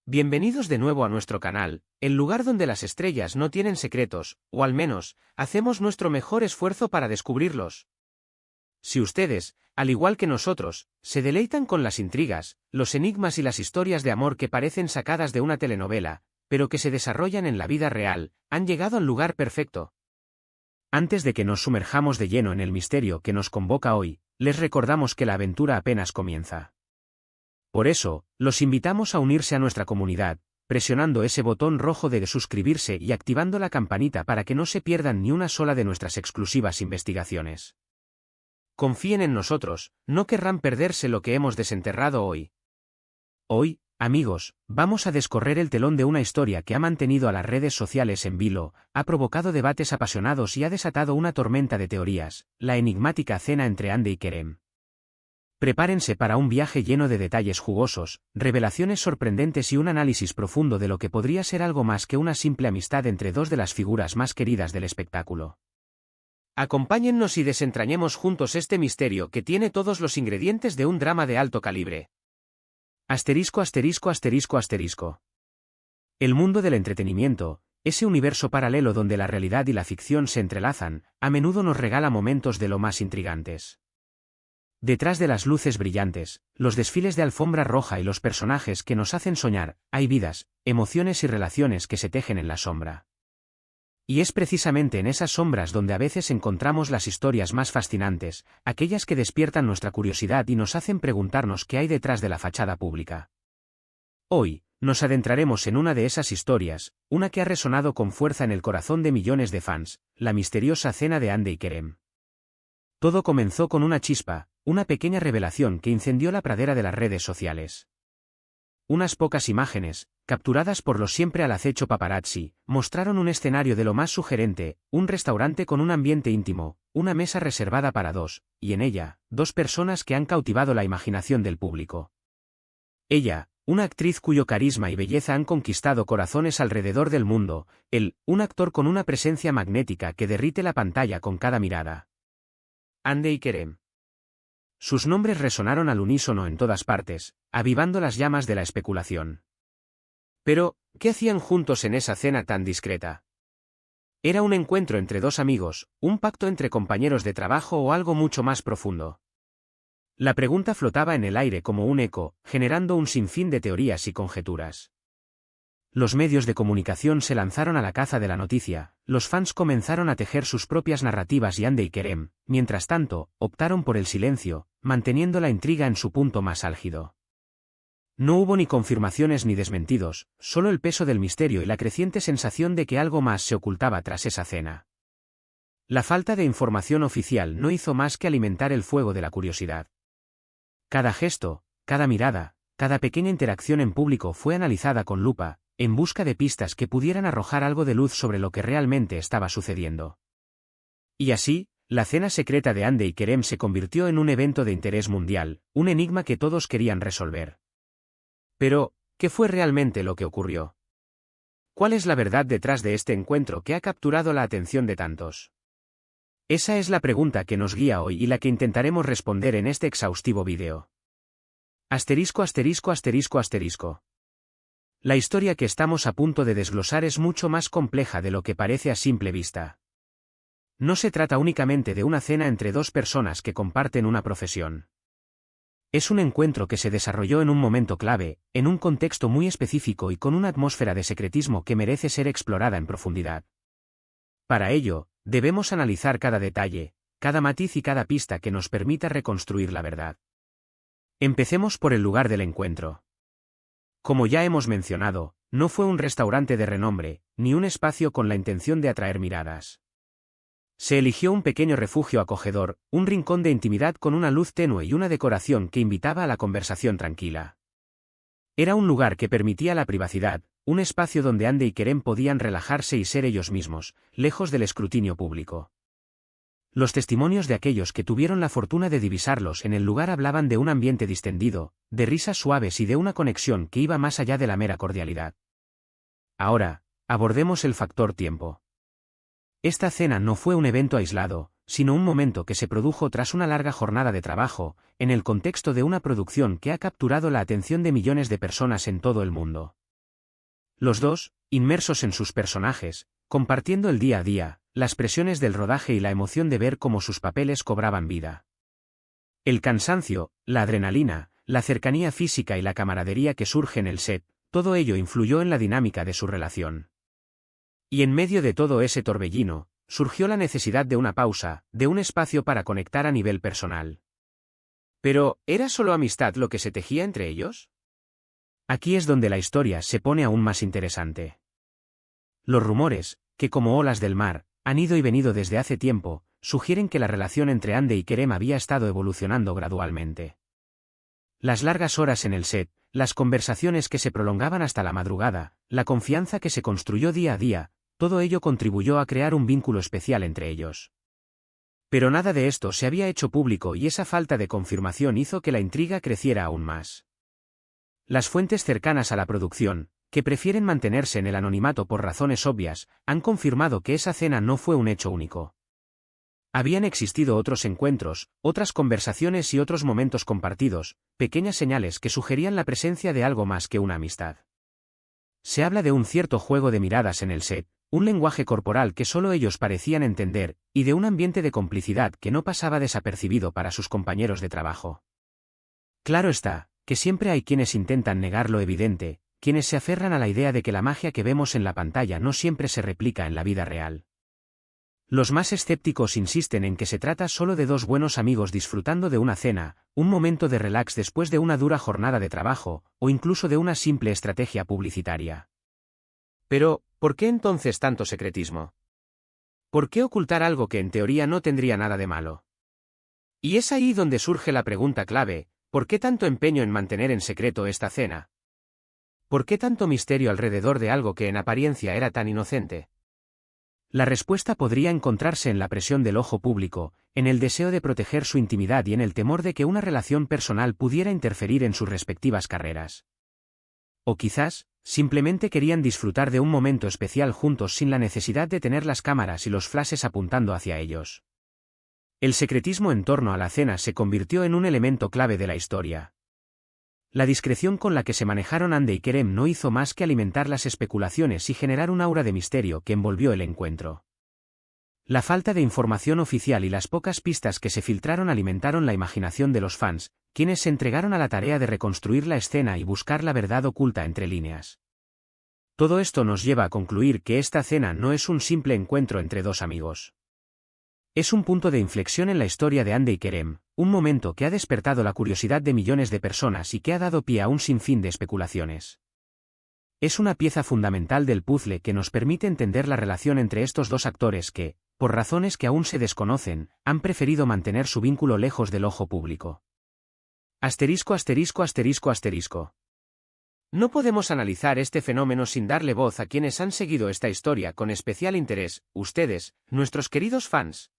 Bienvenidos de nuevo a nuestro canal, el lugar donde las estrellas no tienen secretos, o al menos, hacemos nuestro mejor esfuerzo para descubrirlos. Si ustedes, al igual que nosotros, se deleitan con las intrigas, los enigmas y las historias de amor que parecen sacadas de una telenovela, pero que se desarrollan en la vida real, han llegado al lugar perfecto. Antes de que nos sumerjamos de lleno en el misterio que nos convoca hoy, les recordamos que la aventura apenas comienza. Por eso, los invitamos a unirse a nuestra comunidad, presionando ese botón rojo de suscribirse y activando la campanita para que no se pierdan ni una sola de nuestras exclusivas investigaciones. Confíen en nosotros, no querrán perderse lo que hemos desenterrado hoy. Hoy, amigos, vamos a descorrer el telón de una historia que ha mantenido a las redes sociales en vilo, ha provocado debates apasionados y ha desatado una tormenta de teorías, la enigmática cena entre Andy y Kerem. Prepárense para un viaje lleno de detalles jugosos, revelaciones sorprendentes y un análisis profundo de lo que podría ser algo más que una simple amistad entre dos de las figuras más queridas del espectáculo. Acompáñennos y desentrañemos juntos este misterio que tiene todos los ingredientes de un drama de alto calibre. Asterisco, asterisco, asterisco, asterisco. El mundo del entretenimiento, ese universo paralelo donde la realidad y la ficción se entrelazan, a menudo nos regala momentos de lo más intrigantes. Detrás de las luces brillantes, los desfiles de alfombra roja y los personajes que nos hacen soñar, hay vidas, emociones y relaciones que se tejen en la sombra. Y es precisamente en esas sombras donde a veces encontramos las historias más fascinantes, aquellas que despiertan nuestra curiosidad y nos hacen preguntarnos qué hay detrás de la fachada pública. Hoy, nos adentraremos en una de esas historias, una que ha resonado con fuerza en el corazón de millones de fans, la misteriosa cena de Andy y Kerem. Todo comenzó con una chispa, una pequeña revelación que incendió la pradera de las redes sociales. Unas pocas imágenes, capturadas por los siempre al acecho paparazzi, mostraron un escenario de lo más sugerente, un restaurante con un ambiente íntimo, una mesa reservada para dos, y en ella, dos personas que han cautivado la imaginación del público. Ella, una actriz cuyo carisma y belleza han conquistado corazones alrededor del mundo, él, un actor con una presencia magnética que derrite la pantalla con cada mirada. Andy y Kerem. Sus nombres resonaron al unísono en todas partes, avivando las llamas de la especulación. Pero, ¿qué hacían juntos en esa cena tan discreta? ¿Era un encuentro entre dos amigos, un pacto entre compañeros de trabajo o algo mucho más profundo? La pregunta flotaba en el aire como un eco, generando un sinfín de teorías y conjeturas. Los medios de comunicación se lanzaron a la caza de la noticia, los fans comenzaron a tejer sus propias narrativas y Andy y Kerem, mientras tanto, optaron por el silencio, manteniendo la intriga en su punto más álgido. No hubo ni confirmaciones ni desmentidos, solo el peso del misterio y la creciente sensación de que algo más se ocultaba tras esa cena. La falta de información oficial no hizo más que alimentar el fuego de la curiosidad. Cada gesto, cada mirada, cada pequeña interacción en público fue analizada con lupa, en busca de pistas que pudieran arrojar algo de luz sobre lo que realmente estaba sucediendo. Y así, la cena secreta de Andy y Kerem se convirtió en un evento de interés mundial, un enigma que todos querían resolver. Pero, ¿qué fue realmente lo que ocurrió? ¿Cuál es la verdad detrás de este encuentro que ha capturado la atención de tantos? Esa es la pregunta que nos guía hoy y la que intentaremos responder en este exhaustivo vídeo. Asterisco, asterisco, asterisco, asterisco. La historia que estamos a punto de desglosar es mucho más compleja de lo que parece a simple vista. No se trata únicamente de una cena entre dos personas que comparten una profesión. Es un encuentro que se desarrolló en un momento clave, en un contexto muy específico y con una atmósfera de secretismo que merece ser explorada en profundidad. Para ello, debemos analizar cada detalle, cada matiz y cada pista que nos permita reconstruir la verdad. Empecemos por el lugar del encuentro. Como ya hemos mencionado, no fue un restaurante de renombre, ni un espacio con la intención de atraer miradas. Se eligió un pequeño refugio acogedor, un rincón de intimidad con una luz tenue y una decoración que invitaba a la conversación tranquila. Era un lugar que permitía la privacidad, un espacio donde Andy y Kerem podían relajarse y ser ellos mismos, lejos del escrutinio público. Los testimonios de aquellos que tuvieron la fortuna de divisarlos en el lugar hablaban de un ambiente distendido, de risas suaves y de una conexión que iba más allá de la mera cordialidad. Ahora, abordemos el factor tiempo. Esta cena no fue un evento aislado, sino un momento que se produjo tras una larga jornada de trabajo, en el contexto de una producción que ha capturado la atención de millones de personas en todo el mundo. Los dos, inmersos en sus personajes, compartiendo el día a día, las presiones del rodaje y la emoción de ver cómo sus papeles cobraban vida. El cansancio, la adrenalina, la cercanía física y la camaradería que surge en el set, todo ello influyó en la dinámica de su relación. Y en medio de todo ese torbellino, surgió la necesidad de una pausa, de un espacio para conectar a nivel personal. Pero, ¿era solo amistad lo que se tejía entre ellos? Aquí es donde la historia se pone aún más interesante. Los rumores, que como olas del mar, han ido y venido desde hace tiempo, sugieren que la relación entre Andy y Kerem había estado evolucionando gradualmente. Las largas horas en el set, las conversaciones que se prolongaban hasta la madrugada, la confianza que se construyó día a día, todo ello contribuyó a crear un vínculo especial entre ellos. Pero nada de esto se había hecho público y esa falta de confirmación hizo que la intriga creciera aún más. Las fuentes cercanas a la producción, que prefieren mantenerse en el anonimato por razones obvias, han confirmado que esa cena no fue un hecho único. Habían existido otros encuentros, otras conversaciones y otros momentos compartidos, pequeñas señales que sugerían la presencia de algo más que una amistad. Se habla de un cierto juego de miradas en el set, un lenguaje corporal que solo ellos parecían entender, y de un ambiente de complicidad que no pasaba desapercibido para sus compañeros de trabajo. Claro está, que siempre hay quienes intentan negar lo evidente, quienes se aferran a la idea de que la magia que vemos en la pantalla no siempre se replica en la vida real. Los más escépticos insisten en que se trata solo de dos buenos amigos disfrutando de una cena, un momento de relax después de una dura jornada de trabajo, o incluso de una simple estrategia publicitaria. Pero, ¿por qué entonces tanto secretismo? ¿Por qué ocultar algo que en teoría no tendría nada de malo? Y es ahí donde surge la pregunta clave: ¿por qué tanto empeño en mantener en secreto esta cena? ¿Por qué tanto misterio alrededor de algo que en apariencia era tan inocente? La respuesta podría encontrarse en la presión del ojo público, en el deseo de proteger su intimidad y en el temor de que una relación personal pudiera interferir en sus respectivas carreras. O quizás, simplemente querían disfrutar de un momento especial juntos sin la necesidad de tener las cámaras y los flashes apuntando hacia ellos. El secretismo en torno a la cena se convirtió en un elemento clave de la historia. La discreción con la que se manejaron Andy y Kerem no hizo más que alimentar las especulaciones y generar un aura de misterio que envolvió el encuentro. La falta de información oficial y las pocas pistas que se filtraron alimentaron la imaginación de los fans, quienes se entregaron a la tarea de reconstruir la escena y buscar la verdad oculta entre líneas. Todo esto nos lleva a concluir que esta cena no es un simple encuentro entre dos amigos. Es un punto de inflexión en la historia de Andy y Kerem, un momento que ha despertado la curiosidad de millones de personas y que ha dado pie a un sinfín de especulaciones. Es una pieza fundamental del puzzle que nos permite entender la relación entre estos dos actores que, por razones que aún se desconocen, han preferido mantener su vínculo lejos del ojo público. Asterisco asterisco asterisco asterisco. No podemos analizar este fenómeno sin darle voz a quienes han seguido esta historia con especial interés, ustedes, nuestros queridos fans.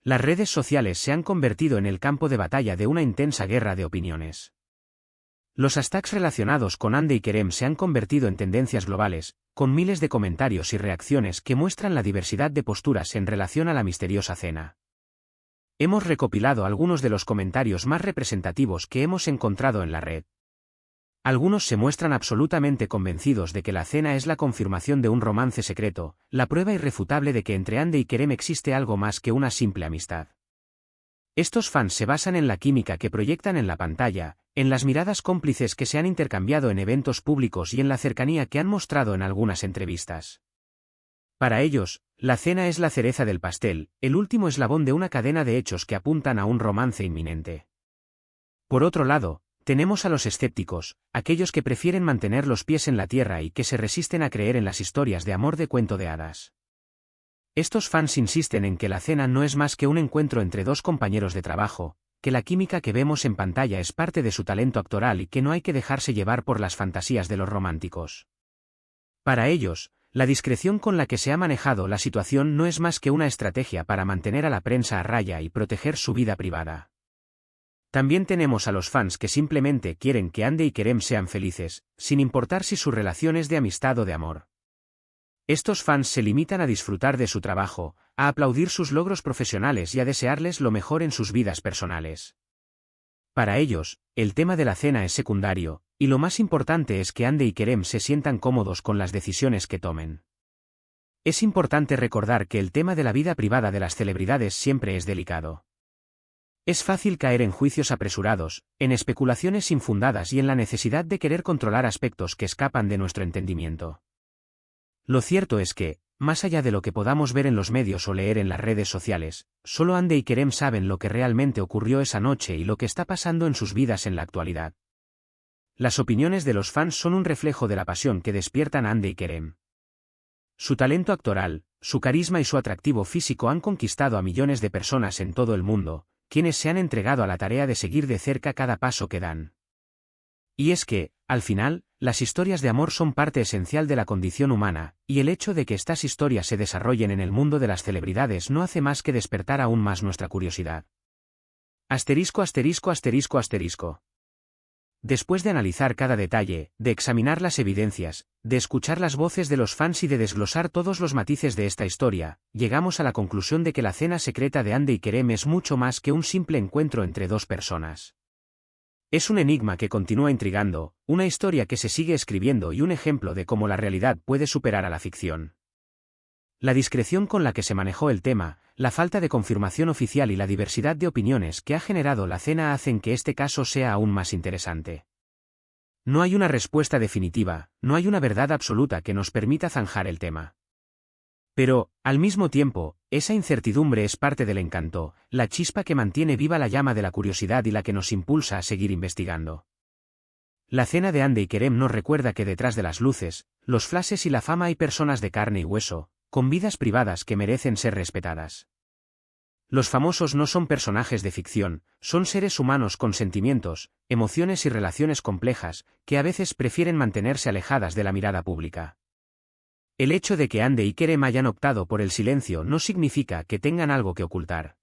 Las redes sociales se han convertido en el campo de batalla de una intensa guerra de opiniones. Los hashtags relacionados con Andy y Kerem se han convertido en tendencias globales, con miles de comentarios y reacciones que muestran la diversidad de posturas en relación a la misteriosa cena. Hemos recopilado algunos de los comentarios más representativos que hemos encontrado en la red. Algunos se muestran absolutamente convencidos de que la cena es la confirmación de un romance secreto, la prueba irrefutable de que entre Andy y Kerem existe algo más que una simple amistad. Estos fans se basan en la química que proyectan en la pantalla, en las miradas cómplices que se han intercambiado en eventos públicos y en la cercanía que han mostrado en algunas entrevistas. Para ellos, la cena es la cereza del pastel, el último eslabón de una cadena de hechos que apuntan a un romance inminente. Por otro lado, tenemos a los escépticos, aquellos que prefieren mantener los pies en la tierra y que se resisten a creer en las historias de amor de cuento de hadas. Estos fans insisten en que la cena no es más que un encuentro entre dos compañeros de trabajo, que la química que vemos en pantalla es parte de su talento actoral y que no hay que dejarse llevar por las fantasías de los románticos. Para ellos, la discreción con la que se ha manejado la situación no es más que una estrategia para mantener a la prensa a raya y proteger su vida privada. También tenemos a los fans que simplemente quieren que Andy y Kerem sean felices, sin importar si su relación es de amistad o de amor. Estos fans se limitan a disfrutar de su trabajo, a aplaudir sus logros profesionales y a desearles lo mejor en sus vidas personales. Para ellos, el tema de la cena es secundario, y lo más importante es que Andy y Kerem se sientan cómodos con las decisiones que tomen. Es importante recordar que el tema de la vida privada de las celebridades siempre es delicado. Es fácil caer en juicios apresurados, en especulaciones infundadas y en la necesidad de querer controlar aspectos que escapan de nuestro entendimiento. Lo cierto es que, más allá de lo que podamos ver en los medios o leer en las redes sociales, solo Andy y Kerem saben lo que realmente ocurrió esa noche y lo que está pasando en sus vidas en la actualidad. Las opiniones de los fans son un reflejo de la pasión que despiertan Andy y Kerem. Su talento actoral, su carisma y su atractivo físico han conquistado a millones de personas en todo el mundo, quienes se han entregado a la tarea de seguir de cerca cada paso que dan. Y es que, al final, las historias de amor son parte esencial de la condición humana, y el hecho de que estas historias se desarrollen en el mundo de las celebridades no hace más que despertar aún más nuestra curiosidad. Asterisco asterisco asterisco asterisco. Después de analizar cada detalle, de examinar las evidencias, de escuchar las voces de los fans y de desglosar todos los matices de esta historia, llegamos a la conclusión de que la cena secreta de Andy y Kerem es mucho más que un simple encuentro entre dos personas. Es un enigma que continúa intrigando, una historia que se sigue escribiendo y un ejemplo de cómo la realidad puede superar a la ficción. La discreción con la que se manejó el tema, la falta de confirmación oficial y la diversidad de opiniones que ha generado la cena hacen que este caso sea aún más interesante. No hay una respuesta definitiva, no hay una verdad absoluta que nos permita zanjar el tema. Pero, al mismo tiempo, esa incertidumbre es parte del encanto, la chispa que mantiene viva la llama de la curiosidad y la que nos impulsa a seguir investigando. La cena de Andy y Kerem nos recuerda que detrás de las luces, los flashes y la fama hay personas de carne y hueso, con vidas privadas que merecen ser respetadas. Los famosos no son personajes de ficción, son seres humanos con sentimientos, emociones y relaciones complejas, que a veces prefieren mantenerse alejadas de la mirada pública. El hecho de que Andy y Kerem hayan optado por el silencio no significa que tengan algo que ocultar.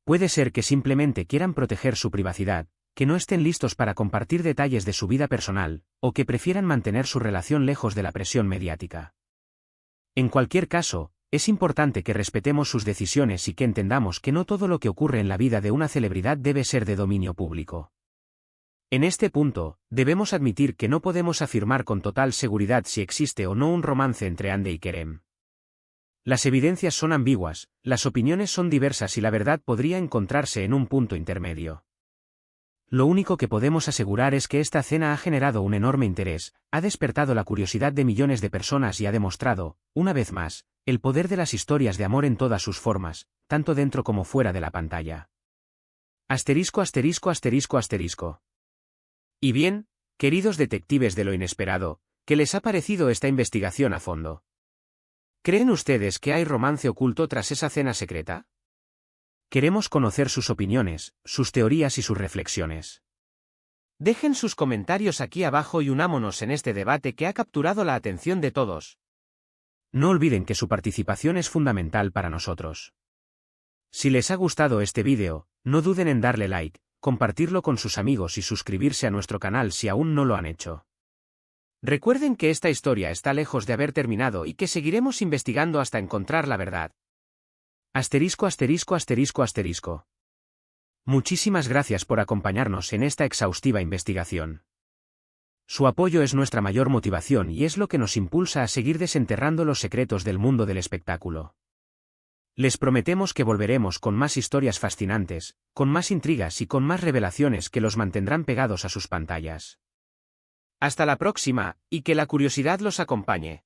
Puede ser que simplemente quieran proteger su privacidad, que no estén listos para compartir detalles de su vida personal, o que prefieran mantener su relación lejos de la presión mediática. En cualquier caso, es importante que respetemos sus decisiones y que entendamos que no todo lo que ocurre en la vida de una celebridad debe ser de dominio público. En este punto, debemos admitir que no podemos afirmar con total seguridad si existe o no un romance entre Andy y Kerem. Las evidencias son ambiguas, las opiniones son diversas y la verdad podría encontrarse en un punto intermedio. Lo único que podemos asegurar es que esta cena ha generado un enorme interés, ha despertado la curiosidad de millones de personas y ha demostrado, una vez más, el poder de las historias de amor en todas sus formas, tanto dentro como fuera de la pantalla. Asterisco asterisco asterisco asterisco. Y bien, queridos detectives de lo inesperado, ¿qué les ha parecido esta investigación a fondo? ¿Creen ustedes que hay romance oculto tras esa cena secreta? Queremos conocer sus opiniones, sus teorías y sus reflexiones. Dejen sus comentarios aquí abajo y unámonos en este debate que ha capturado la atención de todos. No olviden que su participación es fundamental para nosotros. Si les ha gustado este vídeo, no duden en darle like, compartirlo con sus amigos y suscribirse a nuestro canal si aún no lo han hecho. Recuerden que esta historia está lejos de haber terminado y que seguiremos investigando hasta encontrar la verdad. Asterisco asterisco asterisco asterisco. Muchísimas gracias por acompañarnos en esta exhaustiva investigación. Su apoyo es nuestra mayor motivación y es lo que nos impulsa a seguir desenterrando los secretos del mundo del espectáculo. Les prometemos que volveremos con más historias fascinantes, con más intrigas y con más revelaciones que los mantendrán pegados a sus pantallas. Hasta la próxima, y que la curiosidad los acompañe.